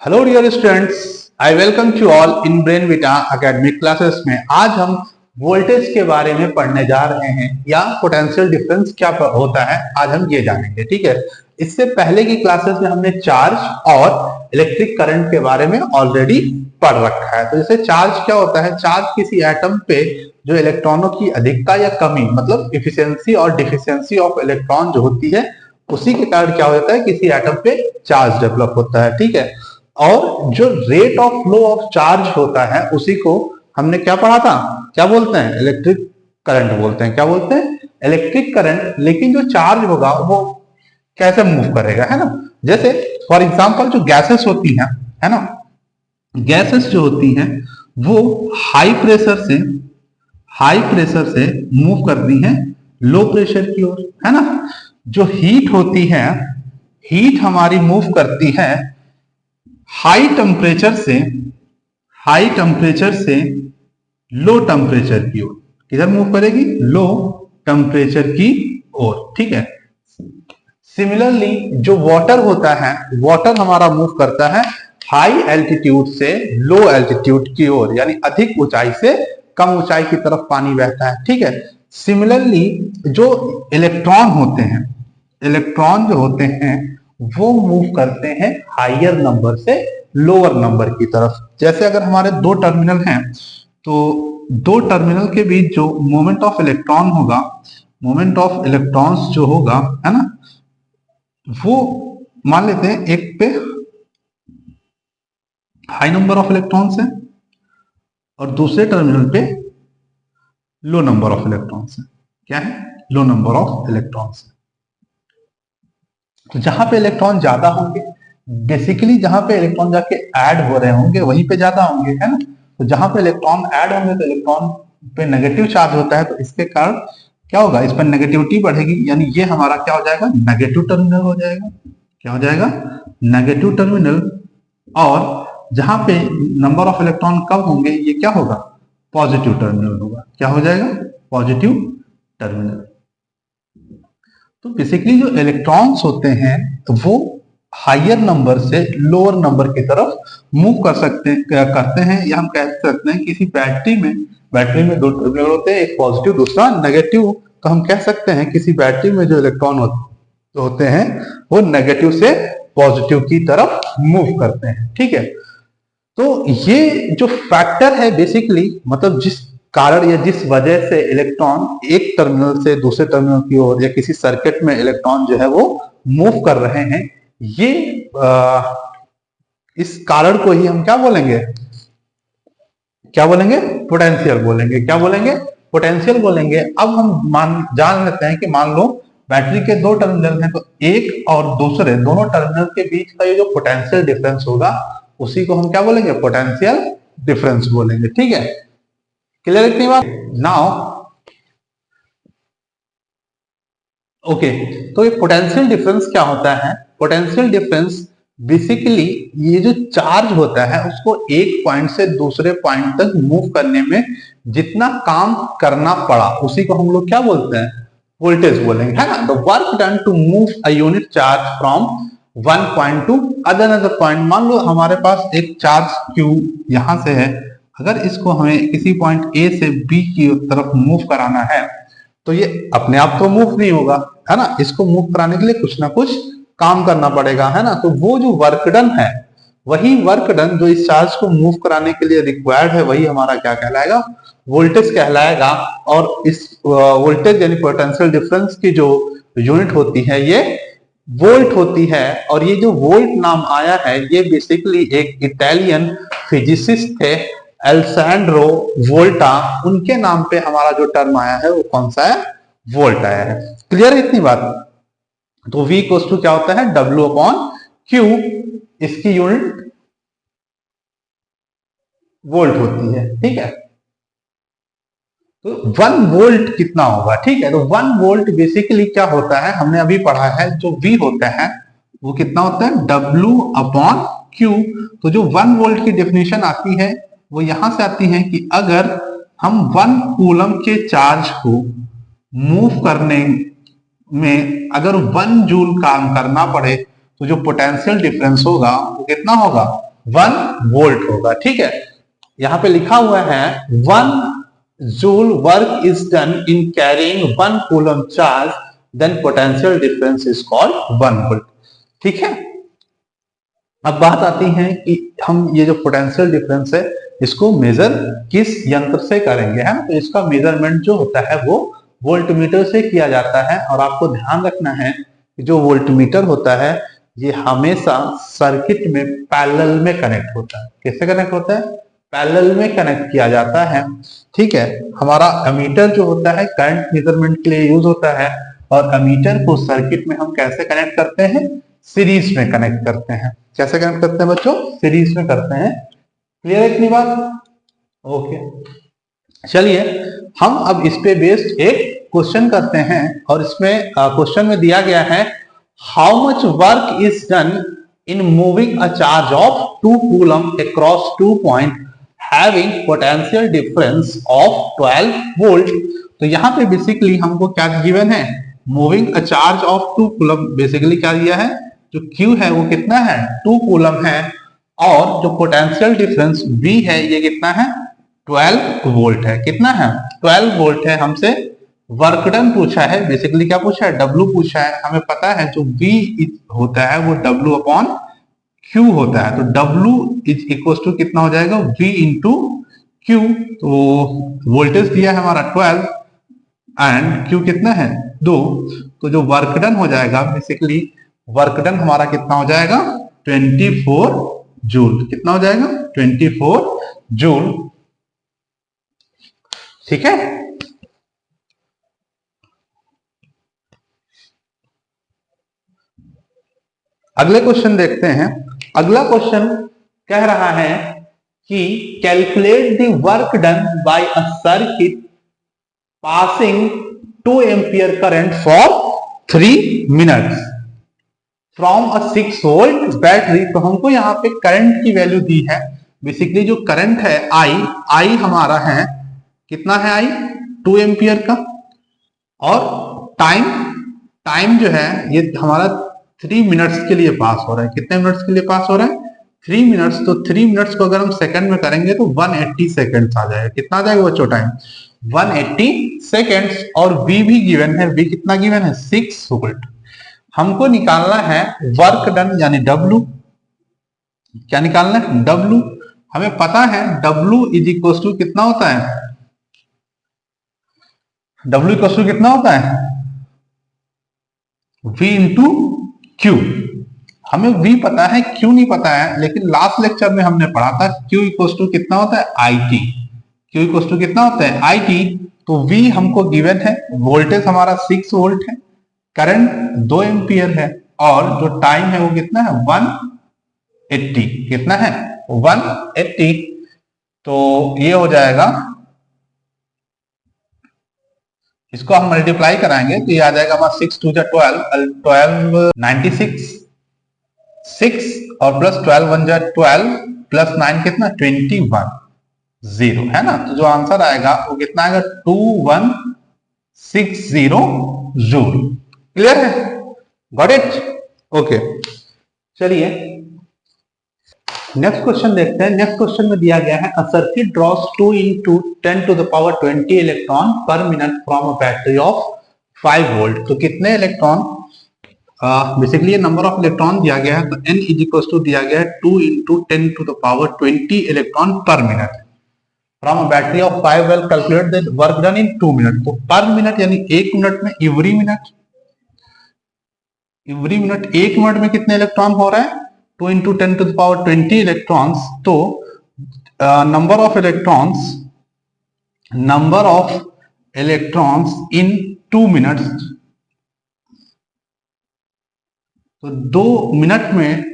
Hello dear students, I welcome you all in Brain Vita academic classes में। आज हम voltage के बारे में पढ़ने जा रहे हैं या पोटेंशियल डिफरेंस क्या होता है, आज हम ये जानेंगे। ठीक है, इससे पहले की क्लासेस में हमने चार्ज और इलेक्ट्रिक करंट के बारे में ऑलरेडी पढ़ रखा है। तो जैसे चार्ज क्या होता है, चार्ज किसी एटम पे जो इलेक्ट्रॉनों की अधिकता या कमी, मतलब इफिशियंसी और डिफिशियंसी ऑफ इलेक्ट्रॉन जो होती है, उसी के कारण क्या हो जाता है, किसी एटम पे चार्ज डेवलप होता है। ठीक है, और जो rate of flow of charge होता है उसी को हमने क्या पढ़ा था, क्या बोलते हैं, इलेक्ट्रिक करंट बोलते हैं। क्या बोलते हैं, इलेक्ट्रिक करंट। लेकिन जो चार्ज होगा वो कैसे मूव करेगा, है ना। जैसे फॉर एग्जांपल जो गैसेस होती हैं, है ना, गैसेस जो होती हैं वो हाई प्रेशर से मूव करती हैं लो प्रेशर की ओर, है ना। जो हीट होती है, हीट हमारी मूव करती है हाई टेम्परेचर से लो टेम्परेचर की ओर। किधर मूव करेगी, लो टेम्परेचर की ओर। ठीक है, सिमिलरली जो वाटर होता है, वाटर हमारा मूव करता है हाई एल्टीट्यूड से लो एल्टीट्यूड की ओर, यानी अधिक ऊंचाई से कम ऊंचाई की तरफ पानी बहता है। ठीक है, सिमिलरली जो इलेक्ट्रॉन जो होते हैं वो मूव करते हैं हायर नंबर से लोअर नंबर की तरफ। जैसे अगर हमारे दो टर्मिनल हैं तो दो टर्मिनल के बीच जो मोमेंट ऑफ इलेक्ट्रॉन होगा, मोमेंट ऑफ इलेक्ट्रॉन्स जो होगा, है ना, वो मान लेते हैं एक पे हाई नंबर ऑफ इलेक्ट्रॉन्स है और दूसरे टर्मिनल पे लो नंबर ऑफ इलेक्ट्रॉन्स है। क्या है, लो नंबर ऑफ इलेक्ट्रॉन्स। तो जहां पे इलेक्ट्रॉन ज्यादा होंगे, बेसिकली जहां पे इलेक्ट्रॉन जाके ऐड हो रहे होंगे वहीं पे ज्यादा होंगे, है ना। तो जहां पे इलेक्ट्रॉन ऐड होंगे तो इलेक्ट्रॉन पे नेगेटिव चार्ज होता है, तो इसके कारण क्या होगा, इस पर नेगेटिविटी बढ़ेगी, यानी ये हमारा क्या हो जाएगा, नेगेटिव टर्मिनल हो जाएगा। क्या हो जाएगा, नेगेटिव टर्मिनल। और जहां पे नंबर ऑफ इलेक्ट्रॉन कम होंगे ये क्या होगा, पॉजिटिव टर्मिनल होगा। क्या हो जाएगा, पॉजिटिव टर्मिनल। तो बेसिकली जो इलेक्ट्रॉन्स होते हैं तो वो हायर नंबर से लोअर नंबर की तरफ मूव करते हैं, या हम कह सकते हैं किसी बैटरी में दो टर्मिनल होते हैं, एक पॉजिटिव दूसरा नेगेटिव। तो हम कह सकते हैं किसी बैटरी में जो इलेक्ट्रॉन होते हैं वो नेगेटिव से पॉजिटिव की तरफ मूव करते हैं। ठीक है, तो ये जो फैक्टर है बेसिकली, मतलब जिस कारण या जिस वजह से इलेक्ट्रॉन एक टर्मिनल से दूसरे टर्मिनल की ओर या किसी सर्किट में इलेक्ट्रॉन जो है वो मूव कर रहे हैं, ये इस कारण को ही हम क्या बोलेंगे, पोटेंशियल बोलेंगे। क्या बोलेंगे, पोटेंशियल बोलेंगे। अब हम जान लेते हैं कि मान लो बैटरी के दो टर्मिनल हैं, तो एक और दूसरे दोनों टर्मिनल के बीच का ये जो पोटेंशियल डिफरेंस होगा उसी को हम क्या बोलेंगे, पोटेंशियल डिफरेंस बोलेंगे। ठीक है, क्लियर इतनी बात। नाउ ओके, तो ये पोटेंशियल डिफरेंस क्या होता है, पोटेंशियल डिफरेंस बेसिकली ये जो चार्ज होता है उसको एक पॉइंट से दूसरे पॉइंट तक मूव करने में जितना काम करना पड़ा उसी को हम लोग क्या बोलते हैं, वोल्टेज बोलेंगे, है ना। The work done to move a unit charge from one point to other point. मान लो हमारे पास एक चार्ज Q यहां से है, अगर इसको हमें किसी पॉइंट A से B की तरफ मूव कराना है तो ये अपने आप तो मूव नहीं होगा, है ना। इसको मूव कराने के लिए कुछ ना कुछ काम करना पड़ेगा, है ना। तो वो जो वर्क डन है, वही वर्क डन जो इस चार्ज को मूव कराने के लिए रिक्वायर्ड है, वही हमारा क्या कहलाएगा, वोल्टेज कहलाएगा। और इस वोल्टेज यानी पोटेंशियल डिफरेंस की जो यूनिट होती है ये वोल्ट होती है। और ये जो वोल्ट नाम आया है ये बेसिकली एक इटालियन फिजिसिस्ट थे, एल्सेंड्रो वोल्टा, उनके नाम पे हमारा जो टर्म आया है वो कौन सा है, वोल्ट आया है। क्लियर है इतनी बात। तो V इक्वल्स टू क्या होता है, W अपॉन Q, इसकी यूनिट वोल्ट होती है। ठीक है, तो 1 वोल्ट कितना होगा, ठीक है। तो 1 वोल्ट बेसिकली क्या होता है, हमने अभी पढ़ा है, जो V होता है वो कितना होता है, W अपॉन Q। तो जो 1 वोल्ट की डेफिनेशन आती है वो यहां से आती है कि अगर हम 1 कूलम के चार्ज को मूव करने में अगर 1 जूल काम करना पड़े तो जो पोटेंशियल डिफरेंस होगा वो कितना होगा, 1 वोल्ट होगा। ठीक है, यहां पे लिखा हुआ है 1 joule work is done in carrying 1 coulomb charge, then potential difference is called 1 volt. ठीक है, अब बात आती है कि हम ये जो पोटेंशियल डिफरेंस है इसको मेजर किस यंत्र से करेंगे, है ना। तो इसका मेजरमेंट जो होता है वो वोल्टमीटर से किया जाता है। और आपको ध्यान रखना है कि जो वोल्टमीटर होता है ये हमेशा सर्किट में पैरेलल में कनेक्ट होता है। कैसे कनेक्ट होता है? पैरेलल में कनेक्ट किया जाता है। ठीक है, हमारा एमीटर जो होता है करंट मेजरमेंट के लिए यूज होता है, और एमीटर को सर्किट में हम कैसे कनेक्ट करते हैं? सीरीज में कनेक्ट करते हैं। कैसे कनेक्ट करते हैं बच्चों? सीरीज में करते हैं। क्लियर है इतनी बात? ओके, चलिए हम अब इस पे बेस्ड एक क्वेश्चन करते हैं, और इसमें क्वेश्चन में दिया गया है how much work is done in moving a charge of 2 coulomb across 2 point having potential difference of 12 volt. तो यहाँ पे बेसिकली हमको क्या गिवन है? Moving a charge of 2 coulomb. Basically क्या दिया है? जो Q है वो कितना है? 2 कूलम है, और जो पोटेंशियल डिफरेंस V है ये कितना है? 12 वोल्ट है। कितना है? 12 वोल्ट है। हमसे वर्क डन पूछा है, बेसिकली क्या पूछा है? W पूछा है। हमें पता है जो V होता है वो W अपॉन Q होता है। तो W इज इक्वल टू कितना हो जाएगा? V into Q। तो वोल्टेज दिया है हमारा 12 एंड Q कितना है? 2। तो जो वर्क डन हो जाएगा, बेसिकली वर्क डन हमारा कितना हो जाएगा? 24 जूल। कितना हो जाएगा? 24 जूल। ठीक है, अगले क्वेश्चन देखते हैं। अगला क्वेश्चन कह रहा है कि calculate the work done by a circuit passing 2 ampere current for 3 minutes from a 6 volt battery. तो हमको यहाँ पे करंट की वैल्यू दी है। बेसिकली जो करंट है I हमारा है कितना है? I 2 एम्पियर का, और टाइम जो है ये हमारा 3 मिनट्स के लिए पास हो रहा है। कितने मिनट्स के लिए पास हो रहा है? 3 मिनट्स। तो 3 मिनट्स को अगर हम सेकंड में करेंगे तो 180 सेकंड्स आ जाएगा। कितना आ जाएगा बच्चों? Time 180 seconds. और V भी गिवन है। V कितना गिवन है? 6 वोल्ट। हमको निकालना है वर्क डन यानी W। क्या निकालना है? W। हमें पता है W इज इक्वल टू कितना होता है? W इक्वल टू कितना होता है? V into Q। हमें V पता है, Q नहीं पता है, लेकिन लास्ट लेक्चर में हमने पढ़ा था Q इक्वल टू कितना होता है? IT। Q इक्वल टू कितना होता है? IT। तो V हमको गिवन है, वोल्टेज हमारा 6 वोल्ट है, करंट 2 एम्पियर है, और जो टाइम है वो कितना है? 180। कितना है? 180। तो ये हो जाएगा, इसको हम मल्टीप्लाई कराएंगे तो ये आ जाएगा हमारा 6 2 जा 12 96, 6 और प्लस 12 1 जा 12 प्लस 9 कितना? 21 0, है ना। तो जो आंसर आएगा वो कितना आएगा? 2160 जूल। क्लियर है? Got it? ओके, चलिए नेक्स्ट क्वेश्चन देखते हैं। नेक्स्ट क्वेश्चन में दिया गया है a circuit draws 2 into 10 to the power 20 electron पर minute from a battery of 5 volt. तो कितने इलेक्ट्रॉन? बेसिकली ये नंबर ऑफ इलेक्ट्रॉन दिया गया है, तो n इज इक्वल टू दिया गया है 2 into 10 to the power 20 electron पर minute from a battery of 5 volt. Calculate the work done in 2 minute. तो पर मिनट यानी 1 मिनट में, एवरी मिनट 1 मिनट में कितने इलेक्ट्रॉन हो रहा है? 2 into 10 to the power 20 electrons. तो number of electrons in 2 minutes. तो 2 मिनट में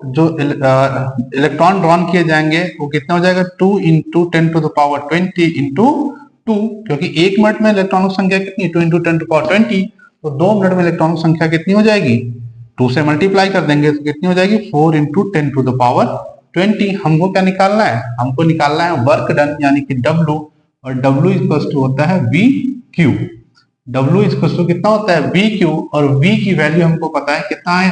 जो इलेक्ट्रॉन ड्रॉन किए जाएंगे वो कितना हो जाएगा? 2 into 10 to the power 20 into 2, क्योंकि 1 मिनट में इलेक्ट्रॉनों की संख्या कितनी? 2 into 10 to the power 20। तो 2 मिनट में इलेक्ट्रॉनों की संख्या कितनी हो जाएगी? 2 से मल्टीप्लाई कर देंगे तो कितनी हो जाएगी? 4 into 10 to the power 20। हमको क्या निकालना है? हमको निकालना है वर्क डन यानी कि W, और W इक्वल टू होता है VQ। W इक्वल टू कितना होता है? VQ, और V की वैल्यू हमको पता है कितना है?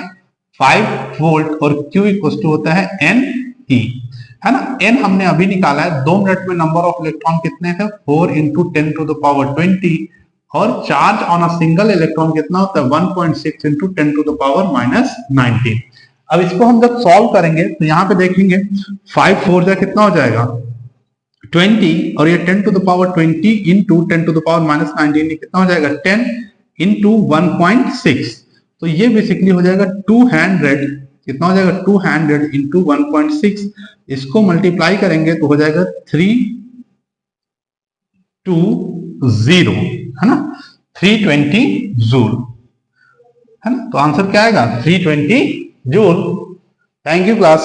5 वोल्ट, और Q इक्वल टू होता है N ई, है ना। n हमने अभी निकाला है, 2 मिनट में नंबर ऑफ इलेक्ट्रॉन कितने थे, 4 इंटू 10 टू द पावर 20, और charge on a single electron कितना होता है, 1.6 into 10 to the power minus 19। अब इसको हम जब सॉल्व करेंगे तो यहाँ पे देखेंगे 5 4 जा कितना हो जाएगा 20, और ये 10 to the power 20 into 10 to the power minus 19 कितना हो जाएगा 10 इंटू 1.6, तो ये बेसिकली हो जाएगा 200, कितना हो जाएगा 200 इंटू 1.6, इसको मल्टीप्लाई करेंगे तो हो जाएगा 320, है ना, 320 जूल, है ना। तो आंसर क्या आएगा 320 जूल। Thank you class.